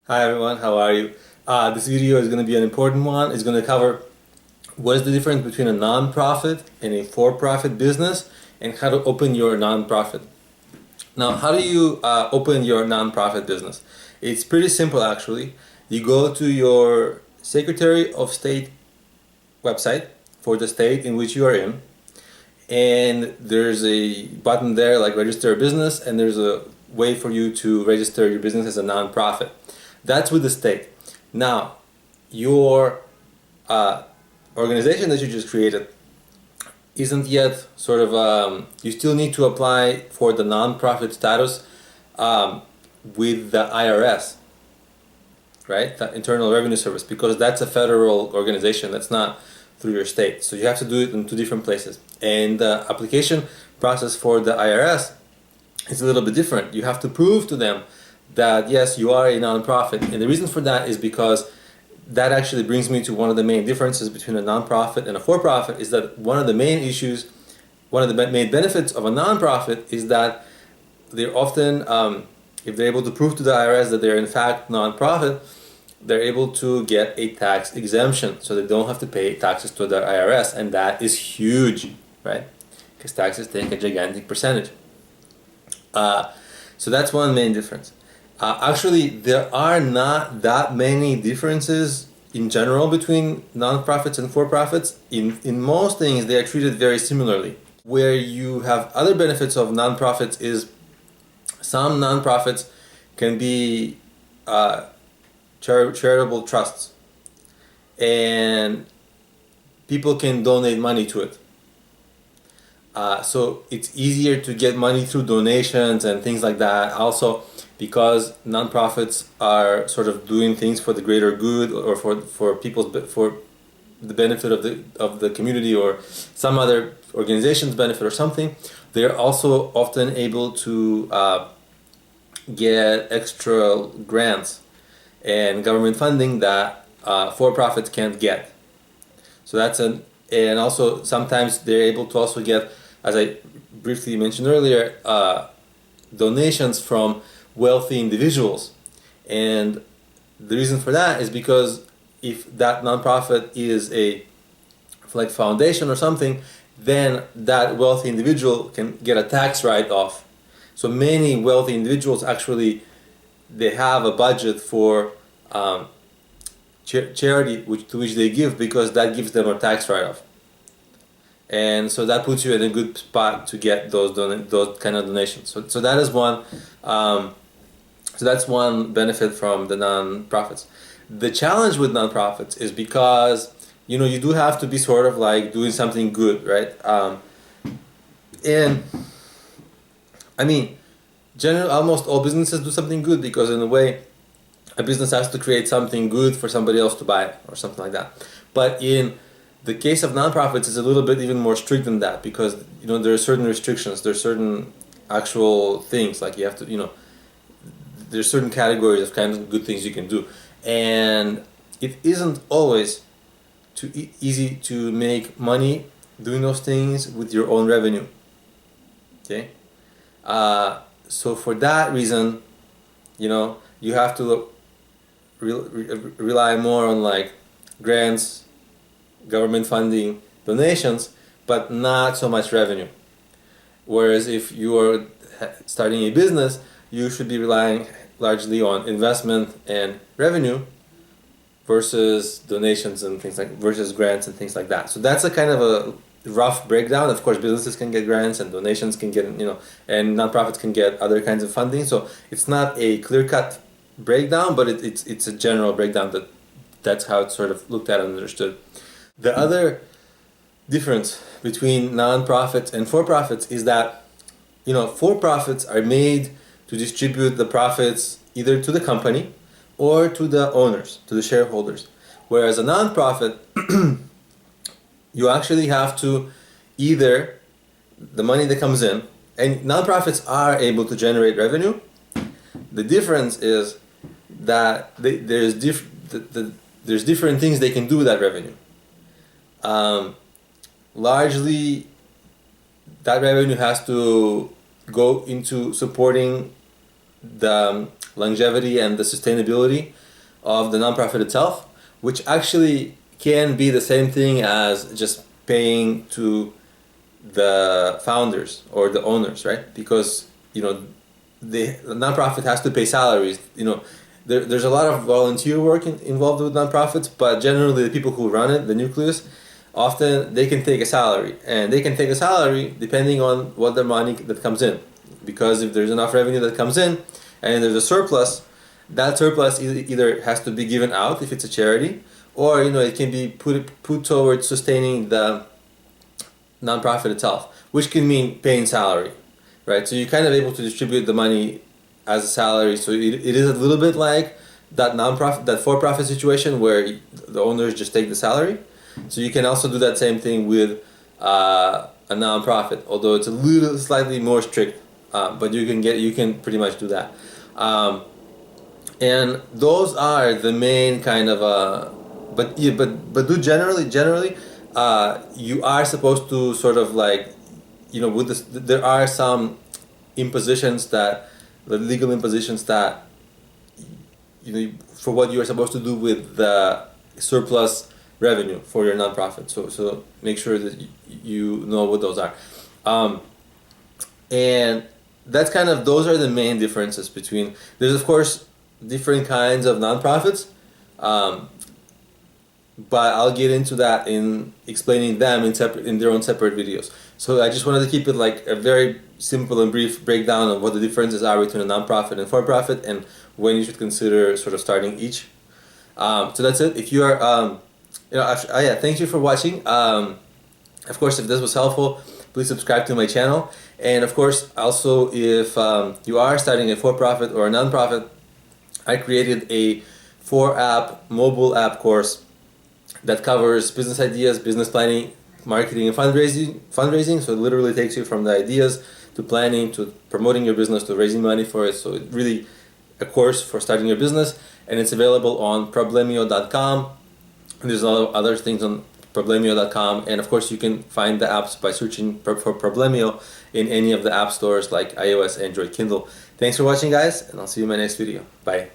Hi everyone, how are you? This video is going to be an important one. It's going to cover what is the difference between a non-profit and a for-profit business and how to open your non-profit. Now, how do you open your non-profit business? It's pretty simple actually. You go to your Secretary of State website for the state in which you are in, and there's a button there like register a business, and there's a way for you to register your business as a non-profit. That's with the state. Now, your organization that you just created isn't yet you still need to apply for the non-profit status with the IRS, right? The Internal Revenue Service, because that's a federal organization. That's not through your state. So you have to do it in two different places. And the application process for the IRS is a little bit different. You have to prove to them that yes, you are a nonprofit. And the reason for that is because that actually brings me to one of the main differences between a nonprofit and a for-profit is that one of the main issues, one of the main benefits of a nonprofit is that they're often, if they're able to prove to the IRS that they're in fact nonprofit, they're able to get a tax exemption, so they don't have to pay taxes to the IRS, and that is huge, right? Because taxes take a gigantic percentage. So that's one main difference. Actually, there are not that many differences in general between nonprofits and for-profits. In most things, they are treated very similarly. Where you have other benefits of nonprofits is some nonprofits can be charitable trusts, and people can donate money to it. So it's easier to get money through donations and things like that. Also, because nonprofits are sort of doing things for the greater good or for the benefit of the community or some other organization's benefit or something, they're also often able to get extra grants and government funding that for-profits can't get. So and also sometimes they're able to also get, as I briefly mentioned earlier, donations from wealthy individuals. And the reason for that is because if that nonprofit is a like foundation or something, then that wealthy individual can get a tax write-off. So many wealthy individuals actually, they have a budget for charity to which they give, because that gives them a tax write-off. And so that puts you in a good spot to get those kind of donations. So that is one. So that's one benefit from the non-profits. The challenge with non-profits is because you do have to be sort of like doing something good, right? And I mean, generally, almost all businesses do something good because in a way, a business has to create something good for somebody else to buy or something like that. But in the case of nonprofits, it's a little bit even more strict than that, because there are certain restrictions, there are certain actual things, like you have to there's certain categories of kinds of good things you can do, and it isn't always too easy to make money doing those things with your own revenue. Okay, so for that reason, you have to rely more on like grants, government funding, donations, but not so much revenue. Whereas if you are starting a business, you should be relying largely on investment and revenue versus donations and things versus grants and things like that. So that's a kind of a rough breakdown. Of course, businesses can get grants and donations can get, and nonprofits can get other kinds of funding. So it's not a clear-cut breakdown, but it's a general breakdown that's how it's sort of looked at and understood. The other difference between nonprofits and for-profits is that, for-profits are made to distribute the profits either to the company or to the owners, to the shareholders. Whereas a nonprofit, you actually have to either, the money that comes in, and nonprofits are able to generate revenue. The difference is that there's different things they can do with that revenue. Largely, that revenue has to go into supporting the longevity and the sustainability of the nonprofit itself, which actually can be the same thing as just paying to the founders or the owners, right? Because the nonprofit has to pay salaries. There's a lot of volunteer work involved with nonprofits, but generally the people who run it, the nucleus, often they can take a salary, and they can take a salary depending on what the money that comes in. Because if there's enough revenue that comes in and there's a surplus, that surplus either has to be given out if it's a charity, or it can be put towards sustaining the nonprofit itself, which can mean paying salary, right? So you're kind of able to distribute the money as a salary. So it is a little bit like that for-profit situation where the owners just take the salary. So you can also do that same thing with a nonprofit, although it's a little slightly more strict, but you can pretty much do that. And those are the main kind of but do generally you are supposed to sort of like with this, there are some impositions that the legal impositions that for what you are supposed to do with the surplus revenue for your nonprofit. So make sure that you know what those are, and that's kind of those are the main differences between. There's of course different kinds of nonprofits, but I'll get into that in explaining them in their own separate videos. So I just wanted to keep it like a very simple and brief breakdown of what the differences are between a nonprofit and for-profit, and when you should consider sort of starting each. So that's it. If you are, thank you for watching. Of course, if this was helpful, please subscribe to my channel. And of course, also if you are starting a for-profit or a nonprofit, I created a 4-app mobile app course that covers business ideas, business planning, marketing, and fundraising. So it literally takes you from the ideas to planning to promoting your business to raising money for it. So it's really a course for starting your business, and it's available on problemio.com. There's a lot of other things on problemio.com, and of course you can find the apps by searching for Problemio in any of the app stores like iOS, Android, Kindle. Thanks for watching, guys, and I'll see you in my next video. Bye.